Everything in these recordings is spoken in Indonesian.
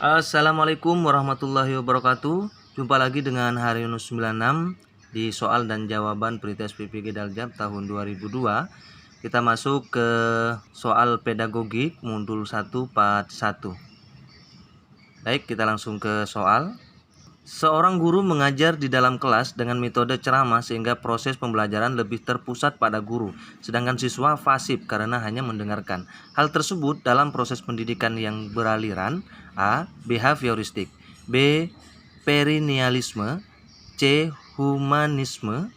Assalamualaikum warahmatullahi wabarakatuh. Jumpa lagi dengan Haryono 96 di soal dan jawaban Pretest PPG Daljab tahun 2002. Kita masuk ke soal pedagogik modul 1 part 1. Baik, kita langsung ke soal. Seorang guru mengajar di dalam kelas dengan metode ceramah sehingga proses pembelajaran lebih terpusat pada guru, sedangkan siswa pasif karena hanya mendengarkan. Hal tersebut dalam proses pendidikan yang beraliran: A. Behavioristik, B. Perennialisme, C. Humanisme,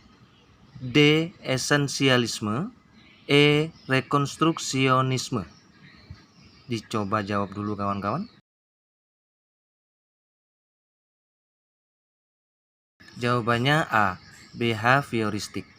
D. Esensialisme, E. Rekonstruksionisme. Dicoba jawab dulu kawan-kawan. Jawabannya A. Behavioristik.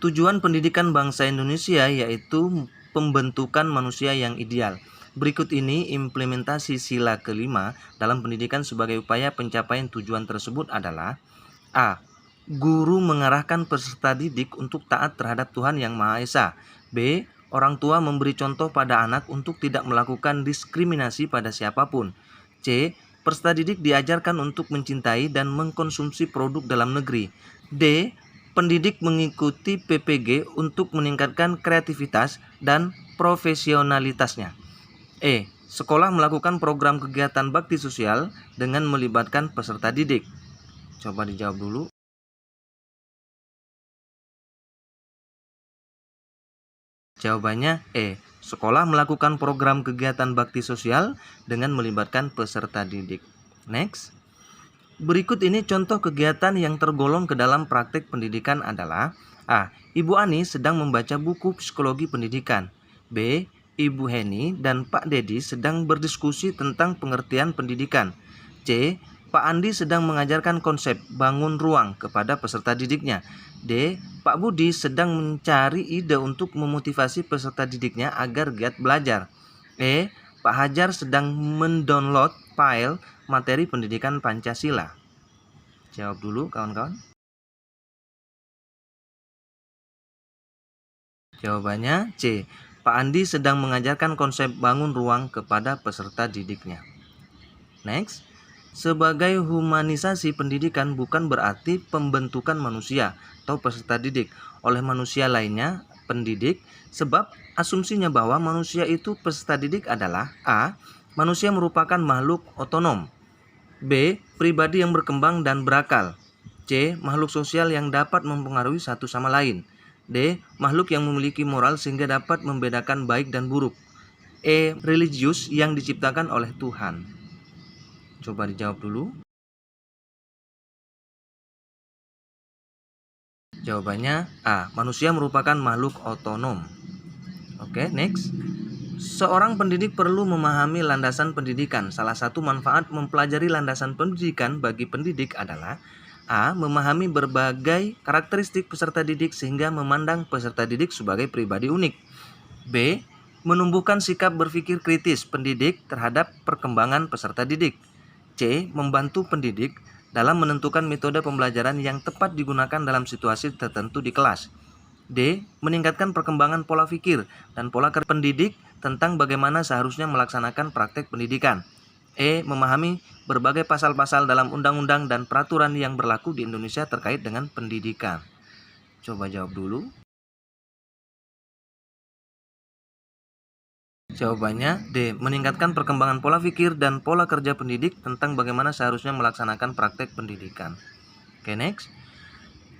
Tujuan pendidikan bangsa Indonesia yaitu pembentukan manusia yang ideal. Berikut ini implementasi sila kelima dalam pendidikan sebagai upaya pencapaian tujuan tersebut adalah: A. Guru mengarahkan peserta didik untuk taat terhadap Tuhan Yang Maha Esa. B. Orang tua memberi contoh pada anak untuk tidak melakukan diskriminasi pada siapapun. C. Peserta didik diajarkan untuk mencintai dan mengkonsumsi produk dalam negeri. D. Pendidik mengikuti PPG untuk meningkatkan kreativitas dan profesionalitasnya. E. Sekolah melakukan program kegiatan bakti sosial dengan melibatkan peserta didik. Coba dijawab dulu. Jawabannya E. Sekolah melakukan program kegiatan bakti sosial dengan melibatkan peserta didik. Next. Berikut ini contoh kegiatan yang tergolong ke dalam praktik pendidikan adalah: A. Ibu Ani sedang membaca buku psikologi pendidikan. B. Ibu Heni dan Pak Dedi sedang berdiskusi tentang pengertian pendidikan. C. Pak Andi sedang mengajarkan konsep bangun ruang kepada peserta didiknya. D. Pak Budi sedang mencari ide untuk memotivasi peserta didiknya agar giat belajar. E. Pak Hajar sedang mendownload file materi pendidikan Pancasila. Jawab dulu kawan-kawan. Jawabannya C. Pak Andi sedang mengajarkan konsep bangun ruang kepada peserta didiknya. Next. Sebagai humanisasi pendidikan bukan berarti pembentukan manusia atau peserta didik oleh manusia lainnya pendidik, sebab asumsinya bahwa manusia itu peserta didik adalah: A. Manusia merupakan makhluk otonom. B. Pribadi yang berkembang dan berakal. C. Makhluk sosial yang dapat mempengaruhi satu sama lain. D. Makhluk yang memiliki moral sehingga dapat membedakan baik dan buruk. E. Religius yang diciptakan oleh Tuhan. Coba dijawab dulu. Jawabannya A. Manusia merupakan makhluk otonom. Oke, next. Seorang pendidik perlu memahami landasan pendidikan. Salah satu manfaat mempelajari landasan pendidikan bagi pendidik adalah: A. Memahami berbagai karakteristik peserta didik sehingga memandang peserta didik sebagai pribadi unik. B. Menumbuhkan sikap berpikir kritis pendidik terhadap perkembangan peserta didik. C. Membantu pendidik dalam menentukan metode pembelajaran yang tepat digunakan dalam situasi tertentu di kelas. D. Meningkatkan perkembangan pola pikir dan pola kerja pendidik tentang bagaimana seharusnya melaksanakan praktek pendidikan. E. Memahami berbagai pasal-pasal dalam undang-undang dan peraturan yang berlaku di Indonesia terkait dengan pendidikan. Coba jawab dulu. Jawabannya D. Meningkatkan perkembangan pola pikir dan pola kerja pendidik tentang bagaimana seharusnya melaksanakan praktek pendidikan. Oke, next.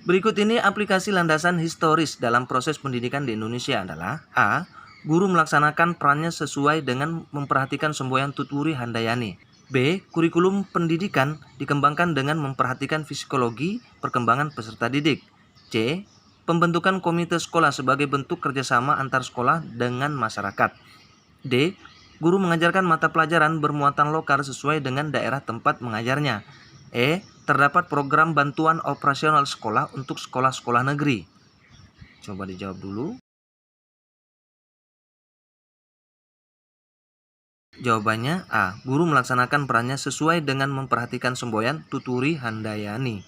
Berikut ini aplikasi landasan historis dalam proses pendidikan di Indonesia adalah: A. Guru melaksanakan perannya sesuai dengan memperhatikan semboyan Tutwuri Handayani. B. Kurikulum pendidikan dikembangkan dengan memperhatikan psikologi perkembangan peserta didik. C. Pembentukan komite sekolah sebagai bentuk kerjasama antar sekolah dengan masyarakat. D. Guru mengajarkan mata pelajaran bermuatan lokal sesuai dengan daerah tempat mengajarnya. E. Terdapat program bantuan operasional sekolah untuk sekolah-sekolah negeri. Coba dijawab dulu. Jawabannya A. Guru melaksanakan perannya sesuai dengan memperhatikan semboyan Tutwuri Handayani.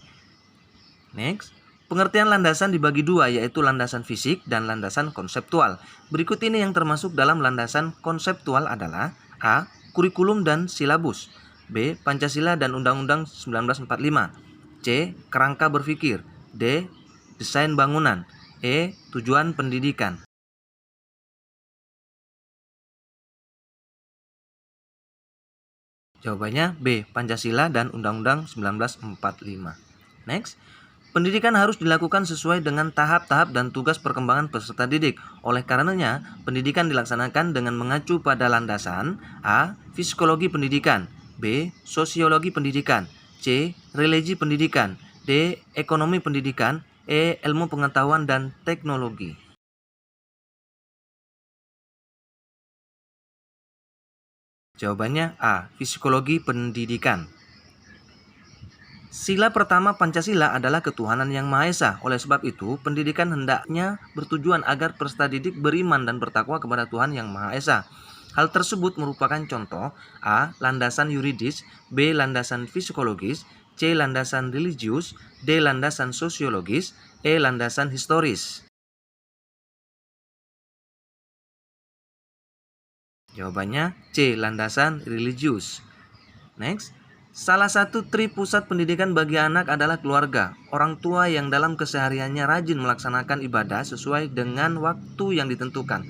Next. Pengertian landasan dibagi dua, yaitu landasan fisik dan landasan konseptual. Berikut ini yang termasuk dalam landasan konseptual adalah: A. kurikulum dan silabus. B. Pancasila dan Undang-Undang 1945. C. Kerangka berpikir. D. Desain bangunan. E. Tujuan pendidikan. Jawabannya B. Pancasila dan Undang-Undang 1945. Next. Pendidikan harus dilakukan sesuai dengan tahap-tahap dan tugas perkembangan peserta didik. Oleh karenanya, pendidikan dilaksanakan dengan mengacu pada landasan A. Psikologi pendidikan. B. Sosiologi pendidikan. C. Religi pendidikan. D. Ekonomi pendidikan. E. Ilmu pengetahuan dan teknologi. Jawabannya A. Psikologi pendidikan. Sila pertama Pancasila adalah ketuhanan yang Maha Esa. Oleh sebab itu, pendidikan hendaknya bertujuan agar peserta didik beriman dan bertakwa kepada Tuhan yang Maha Esa. Hal tersebut merupakan contoh A. Landasan yuridis, B. Landasan psikologis, C. Landasan religius, D. Landasan sosiologis, E. Landasan historis. Jawabannya C. Landasan religius. Next. Salah satu tri pusat pendidikan bagi anak adalah keluarga. Orang tua yang dalam kesehariannya rajin melaksanakan ibadah sesuai dengan waktu yang ditentukan.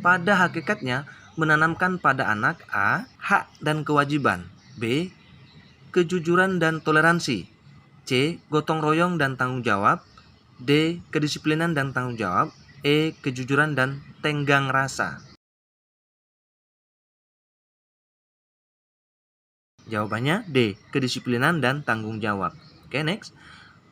Pada hakikatnya, menanamkan pada anak A. Hak dan kewajiban. B. Kejujuran dan toleransi. C. Gotong royong dan tanggung jawab. D. Kedisiplinan dan tanggung jawab. E. Kejujuran dan tenggang rasa. Jawabannya D. Kedisiplinan dan tanggung jawab. Oke, next.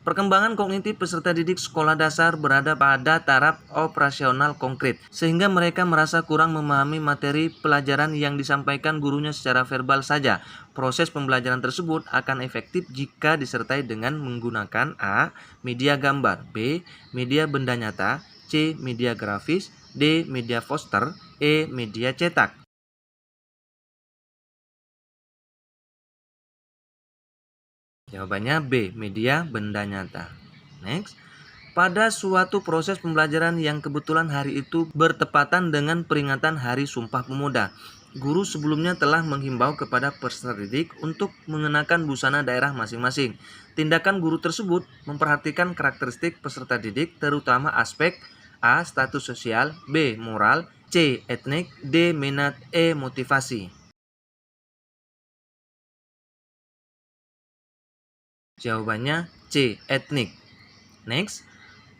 Perkembangan kognitif peserta didik sekolah dasar berada pada taraf operasional konkret, sehingga mereka merasa kurang memahami materi pelajaran yang disampaikan gurunya secara verbal saja. Proses pembelajaran tersebut akan efektif jika disertai dengan menggunakan A. Media gambar, B. Media benda nyata, C. Media grafis, D. Media poster, E. Media cetak. Jawabannya B. Media benda nyata. Next. Pada suatu proses pembelajaran yang kebetulan hari itu bertepatan dengan peringatan Hari Sumpah Pemuda, guru sebelumnya telah menghimbau kepada peserta didik untuk mengenakan busana daerah masing-masing. Tindakan guru tersebut memperhatikan karakteristik peserta didik, terutama aspek A. Status sosial, B. Moral, C. Etnik, D. Minat, E. Motivasi. Jawabannya C. Etnik. Next.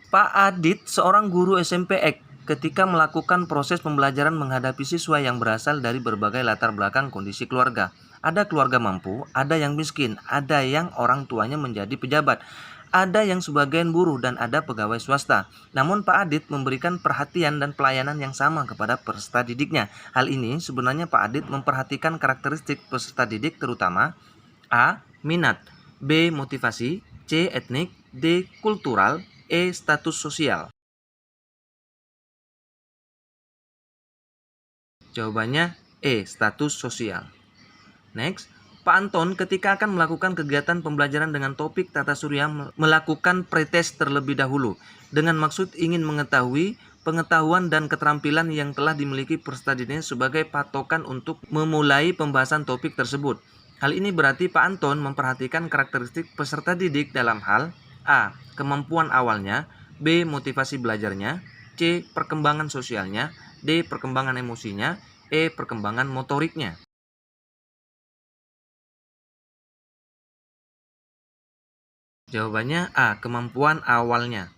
Pak Adit, seorang guru SMP X, ketika melakukan proses pembelajaran menghadapi siswa yang berasal dari berbagai latar belakang kondisi keluarga. Ada keluarga mampu, ada yang miskin, ada yang orang tuanya menjadi pejabat, ada yang sebagian buruh, dan ada pegawai swasta. Namun Pak Adit memberikan perhatian dan pelayanan yang sama kepada peserta didiknya. Hal ini sebenarnya Pak Adit memperhatikan karakteristik peserta didik, terutama A. Minat, B. Motivasi, C. Etnik, D. Kultural, E. Status sosial. Jawabannya E. Status sosial. Next. Pak Anton ketika akan melakukan kegiatan pembelajaran dengan topik tata surya melakukan pretest terlebih dahulu dengan maksud ingin mengetahui pengetahuan dan keterampilan yang telah dimiliki peserta didiknya sebagai patokan untuk memulai pembahasan topik tersebut. Hal ini berarti Pak Anton memperhatikan karakteristik peserta didik dalam hal A. Kemampuan awalnya, B. Motivasi belajarnya, C. Perkembangan sosialnya, D. Perkembangan emosinya, E. Perkembangan motoriknya. Jawabannya A. Kemampuan awalnya.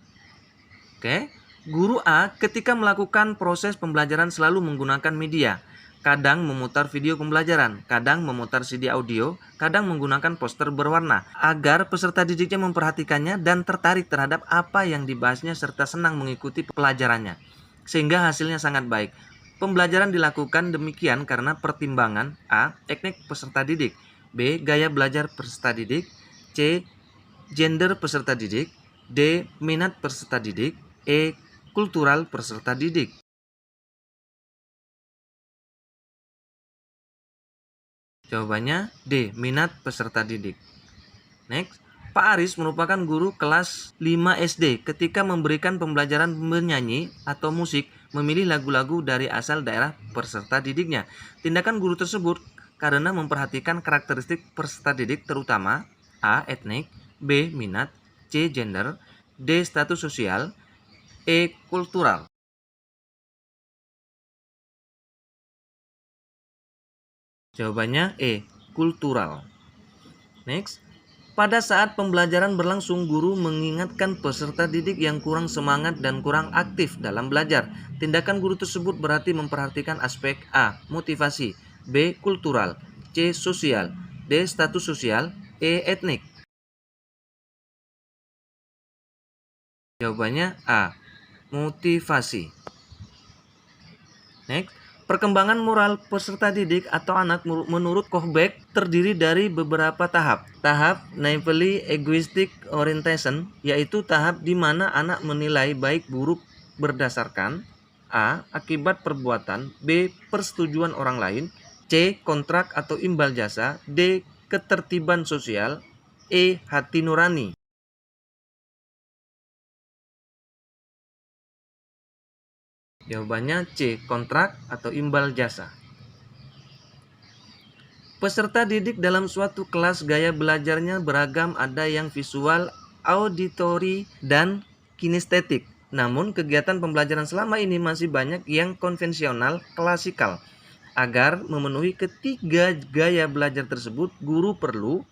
Oke. Guru A ketika melakukan proses pembelajaran selalu menggunakan media. Kadang memutar video pembelajaran, kadang memutar CD audio, kadang menggunakan poster berwarna, agar peserta didiknya memperhatikannya dan tertarik terhadap apa yang dibahasnya serta senang mengikuti pelajarannya, sehingga hasilnya sangat baik. Pembelajaran dilakukan demikian karena pertimbangan A. Teknik peserta didik, B. Gaya belajar peserta didik, C. Gender peserta didik, D. Minat peserta didik, E. Kultural peserta didik. Jawabannya D. Minat peserta didik. Next. Pak Aris merupakan guru kelas 5 SD. Ketika memberikan pembelajaran menyanyi atau musik, memilih lagu-lagu dari asal daerah peserta didiknya. Tindakan guru tersebut karena memperhatikan karakteristik peserta didik terutama A. Etnik, B. Minat, C. Gender, D. Status sosial, E. Kultural. Jawabannya E. Kultural. Next. Pada saat pembelajaran berlangsung, guru mengingatkan peserta didik yang kurang semangat dan kurang aktif dalam belajar. Tindakan guru tersebut berarti memperhatikan aspek A. Motivasi, B. Kultural, C. Sosial, D. Status sosial, E. Etnik. Jawabannya A. Motivasi. Next. Perkembangan moral peserta didik atau anak menurut Kohbeck terdiri dari beberapa tahap. Tahap naively egoistic orientation, yaitu tahap di mana anak menilai baik buruk berdasarkan A. Akibat perbuatan, B. Persetujuan orang lain, C. Kontrak atau imbal jasa, D. Ketertiban sosial, E. Hati nurani. Jawabannya C. Kontrak atau imbal jasa. Peserta didik dalam suatu kelas gaya belajarnya beragam, ada yang visual, auditory, dan kinestetik. Namun kegiatan pembelajaran selama ini masih banyak yang konvensional, klasikal. Agar memenuhi ketiga gaya belajar tersebut, guru perlu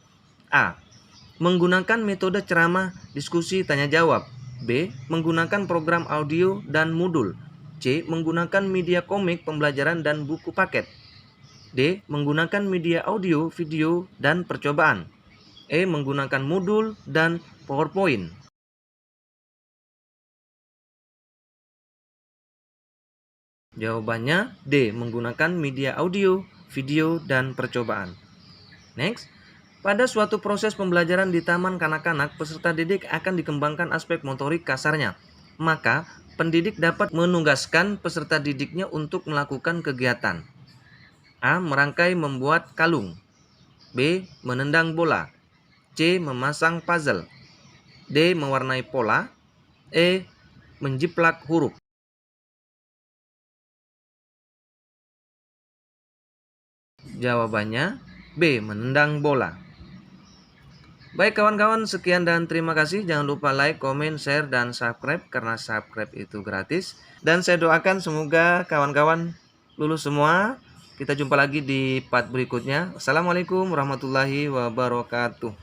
A. Menggunakan metode ceramah, diskusi, tanya jawab. B. Menggunakan program audio dan modul. C. Menggunakan media komik, pembelajaran, dan buku paket. D. Menggunakan media audio, video, dan percobaan. E. Menggunakan modul dan PowerPoint. Jawabannya D. Menggunakan media audio, video, dan percobaan. Next. Pada suatu proses pembelajaran di taman kanak-kanak, peserta didik akan dikembangkan aspek motorik kasarnya. Maka, pendidik dapat menugaskan peserta didiknya untuk melakukan kegiatan. A. Merangkai membuat kalung. B. Menendang bola. C. Memasang puzzle. D. Mewarnai pola. E. Menjiplak huruf. Jawabannya B. Menendang bola. Baik kawan-kawan, sekian dan terima kasih. Jangan lupa like, komen, share, dan subscribe karena subscribe itu gratis. Dan saya doakan semoga kawan-kawan lulus semua. Kita jumpa lagi di part berikutnya. Assalamualaikum warahmatullahi wabarakatuh.